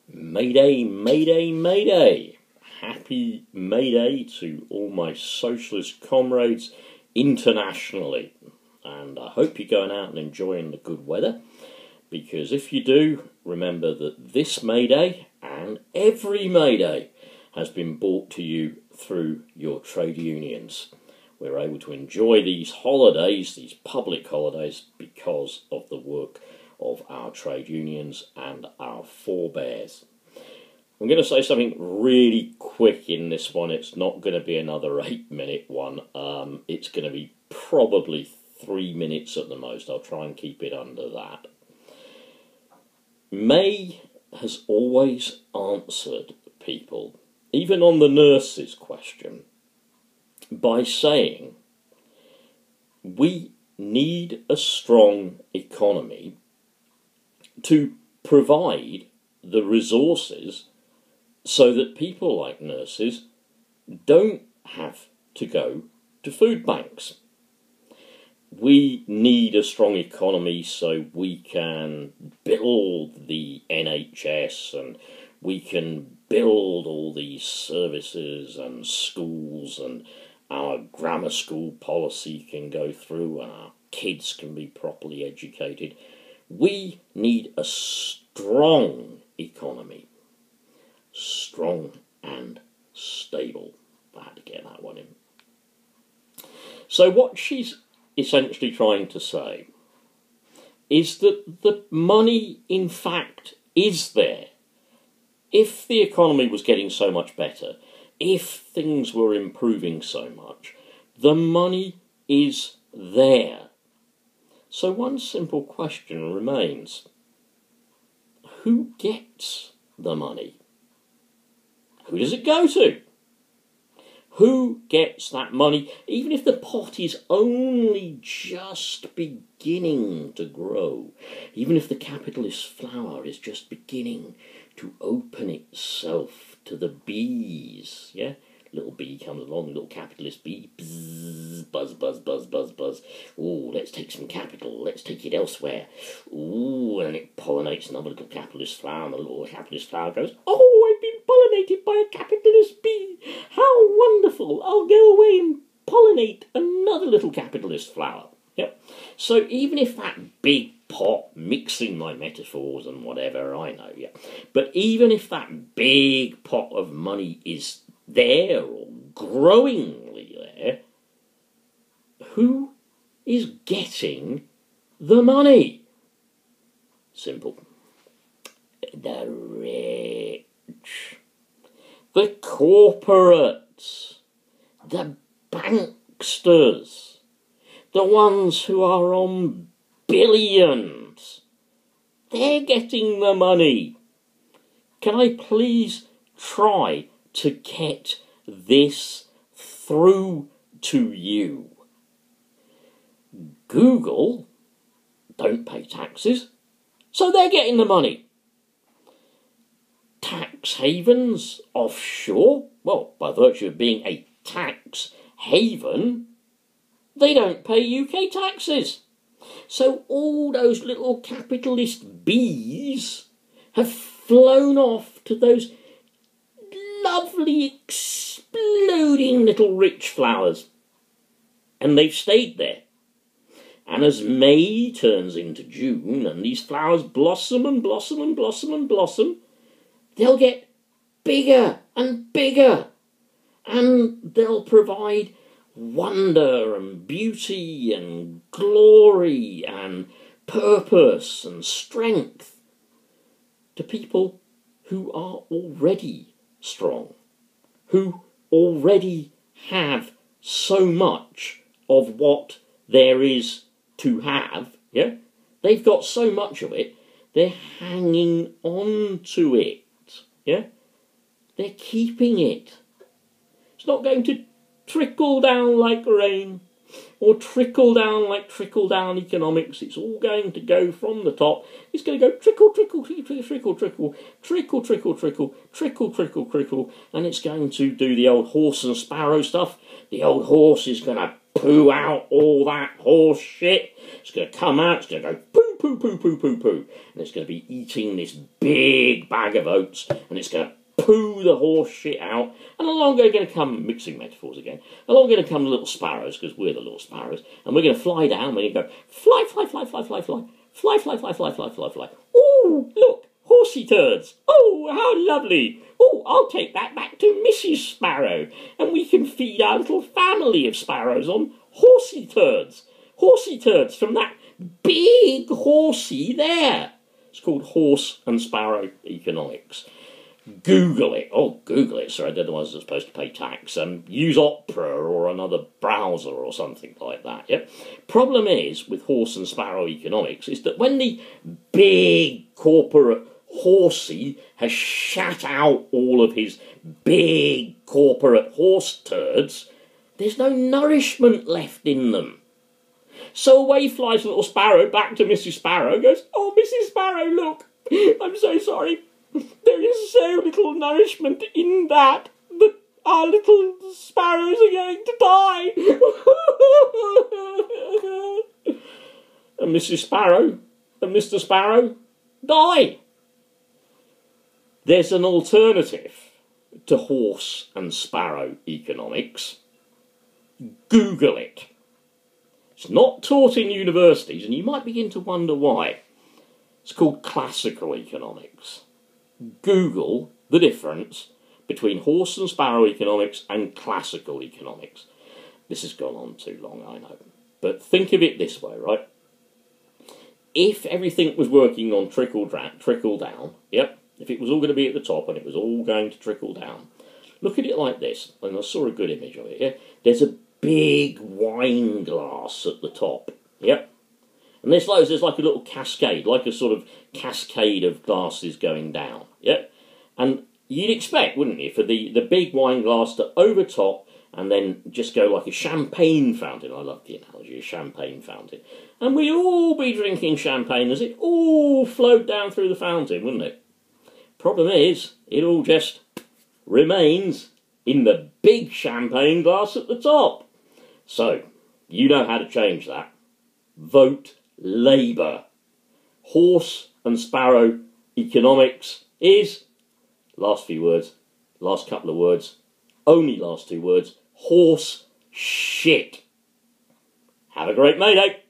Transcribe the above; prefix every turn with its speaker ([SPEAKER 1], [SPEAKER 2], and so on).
[SPEAKER 1] Mayday, mayday, mayday. Happy Mayday to all my socialist comrades internationally. And I hope you're going out and enjoying the good weather, because if you do, remember that this Mayday and every Mayday has been brought to you through your trade unions. We're able to enjoy these holidays, these public holidays, because of the work of our trade unions and our forebears. I'm going to say something really quick in this one. It's not going to be another 8-minute one. It's going to be probably 3 minutes at the most. I'll try and keep it under that. May has always answered people, even on the nurses question, by saying we need a strong economy to provide the resources so that people like nurses don't have to go to food banks. We need a strong economy so we can build the NHS and we can build all these services and schools, and our grammar school policy can go through and our kids can be properly educated. We need a strong economy. Strong and stable. I had to get that one in. So what she's essentially trying to say is that the money, in fact, is there. If the economy was getting so much better, if things were improving so much, the money is there. So one simple question remains: who gets the money? Who does it go to? Who gets that money, even if the pot is only just beginning to grow, even if the capitalist flower is just beginning to open itself to the bees, yeah? Little bee comes along, little capitalist bee, buzz, buzz, buzz, buzz, buzz, buzz. Ooh, let's take some capital, let's take it elsewhere. Ooh, and it pollinates another little capitalist flower, and the little capitalist flower goes, oh, I've been pollinated by a capitalist bee. How wonderful, I'll go away and pollinate another little capitalist flower. Yep. So even if that big pot, mixing my metaphors and whatever, I know, yeah. But even if that big pot of money is there or growingly there, who is getting the money? Simple. The rich. The corporates. The banksters. The ones who are on billions. They're getting the money. Can I please try to get this through to you? Google don't pay taxes, so they're getting the money. Tax havens offshore, well, by virtue of being a tax haven, they don't pay UK taxes. So all those little capitalist bees have flown off to those lovely exploding little rich flowers, and they've stayed there. And as May turns into June and these flowers blossom and blossom and blossom and blossom, they'll get bigger and bigger, and they'll provide wonder and beauty and glory and purpose and strength to people who are already strong, who already have so much of what there is to have, yeah? They've got so much of it, they're hanging on to it, yeah? They're keeping it. It's not going to trickle down like rain, or trickle down like trickle down economics. It's all going to go from the top. It's going to go trickle, trickle, trickle, trickle, trickle, trickle, trickle, trickle, trickle, trickle, trickle, and it's going to do the old horse and sparrow stuff. The old horse is going to poo out all that horse shit. It's going to come out, it's going to go poo, poo, poo, poo, poo, poo. And it's going to be eating this big bag of oats, and it's going to poo the horse shit out. And along are going to come, mixing metaphors again, along are going to come the little sparrows, because we're the little sparrows, and we're going to fly down, we're going to go, fly, fly, fly, fly, fly, fly, fly, fly, fly, fly, fly, fly, fly. Ooh, look, horsey turds. Oh, how lovely. Oh, I'll take that back to Mrs. Sparrow, and we can feed our little family of sparrows on horsey turds. Horsey turds from that big horsey there. It's called Horse and Sparrow economics. Google it. Oh, Google it. Sorry, they're the ones that are supposed to pay tax. Use Opera or another browser or something like that. Yep. Problem is, with Horse and Sparrow economics, is that when the big corporate horsey has shat out all of his big corporate horse turds, there's no nourishment left in them. So away flies the little sparrow back to Mrs. Sparrow and goes, oh, Mrs. Sparrow, look, I'm so sorry. There is so little nourishment in that our little sparrows are going to die. And Mrs. Sparrow and Mr. Sparrow die. There's an alternative to horse and sparrow economics. Google it. It's not taught in universities, and you might begin to wonder why. It's called classical economics. Google the difference between horse and sparrow economics and classical economics. This has gone on too long, I know. But think of it this way, right? If everything was working on trickle down, yep, if it was all going to be at the top and it was all going to trickle down, look at it like this, and I saw a good image of it, yeah? There's a big wine glass at the top, yep? And there's like a little cascade, like a sort of cascade of glasses going down, yep? And you'd expect, wouldn't you, for the big wine glass to overtop and then just go like a champagne fountain. I love the analogy, a champagne fountain. And we'd all be drinking champagne as it all flowed down through the fountain, wouldn't it? Problem is, it all just remains in the big champagne glass at the top. So, you know how to change that. Vote Labour. Horse and Sparrow economics is, last few words, last couple of words, only last two words, horse shit. Have a great May Day.